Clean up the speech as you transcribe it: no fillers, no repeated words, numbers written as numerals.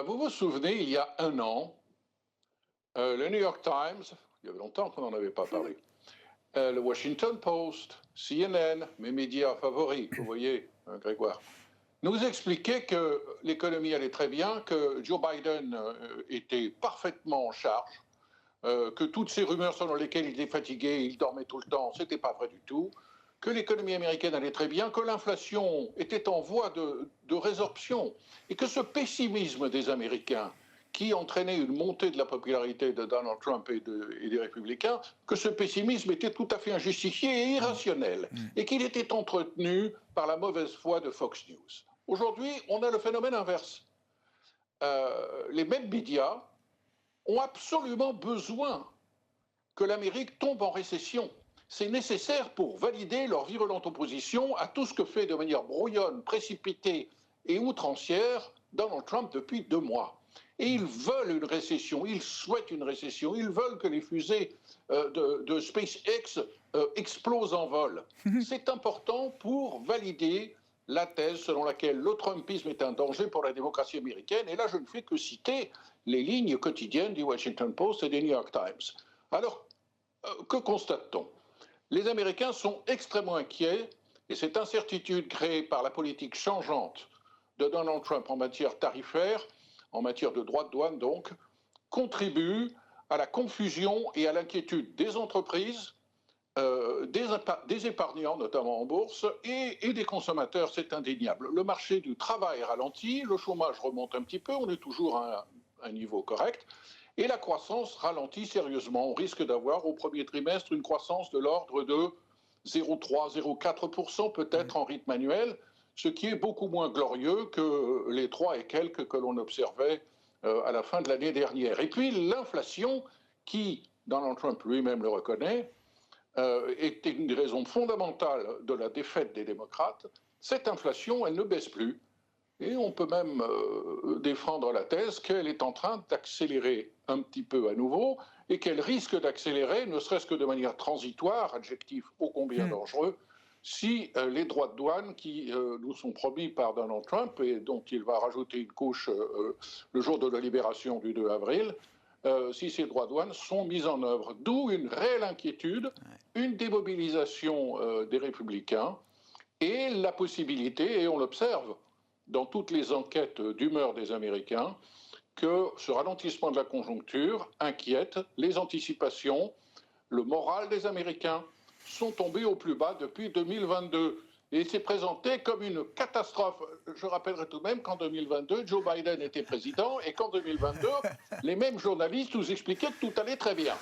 Vous vous souvenez, il y a un an, le New York Times, il y avait longtemps qu'on n'en avait pas parlé, le Washington Post, CNN, mes médias favoris, vous voyez, Grégoire, nous expliquaient que l'économie allait très bien, que Joe Biden était parfaitement en charge, que toutes ces rumeurs selon lesquelles il était fatigué, il dormait tout le temps, ce n'était pas vrai du tout, que l'économie américaine allait très bien, que l'inflation était en voie de résorption, et que ce pessimisme des Américains, qui entraînait une montée de la popularité de Donald Trump et des républicains, que ce pessimisme était tout à fait injustifié et irrationnel, et qu'il était entretenu par la mauvaise foi de Fox News. Aujourd'hui, on a le phénomène inverse. Les mêmes médias ont absolument besoin que l'Amérique tombe en récession. C'est nécessaire pour valider leur virulente opposition à tout ce que fait de manière brouillonne, précipitée et outrancière Donald Trump depuis 2 mois. Et ils veulent une récession, ils souhaitent une récession, ils veulent que les fusées de SpaceX explosent en vol. C'est important pour valider la thèse selon laquelle le Trumpisme est un danger pour la démocratie américaine. Et là, je ne fais que citer les lignes quotidiennes du Washington Post et des New York Times. Alors, que constate-t-on? Les Américains sont extrêmement inquiets et cette incertitude créée par la politique changeante de Donald Trump en matière tarifaire, en matière de droits de douane donc, contribue à la confusion et à l'inquiétude des entreprises, des épargnants, notamment en bourse, et des consommateurs, c'est indéniable. Le marché du travail ralentit, le chômage remonte un petit peu, on est toujours à un niveau correct, et la croissance ralentit sérieusement. On risque d'avoir au premier trimestre une croissance de l'ordre de 0,3-0,4% peut-être en rythme annuel, ce qui est beaucoup moins glorieux que les 3 et quelques que l'on observait à la fin de l'année dernière. Et puis l'inflation, qui, Donald Trump lui-même le reconnaît, était une des raisons fondamentales de la défaite des démocrates. Cette inflation, elle ne baisse plus. Et on peut même défendre la thèse qu'elle est en train d'accélérer un petit peu à nouveau et qu'elle risque d'accélérer, ne serait-ce que de manière transitoire, adjectif ô combien dangereux, si les droits de douane qui nous sont promis par Donald Trump et dont il va rajouter une couche le jour de la libération du 2 avril, si ces droits de douane sont mis en œuvre. D'où une réelle inquiétude, une démobilisation des républicains et la possibilité, et on l'observe dans toutes les enquêtes d'humeur des Américains, que ce ralentissement de la conjoncture inquiète les anticipations, le moral des Américains sont tombés au plus bas depuis 2022. Et c'est présenté comme une catastrophe. Je rappellerai tout de même qu'en 2022, Joe Biden était président et qu'en 2022, les mêmes journalistes nous expliquaient que tout allait très bien.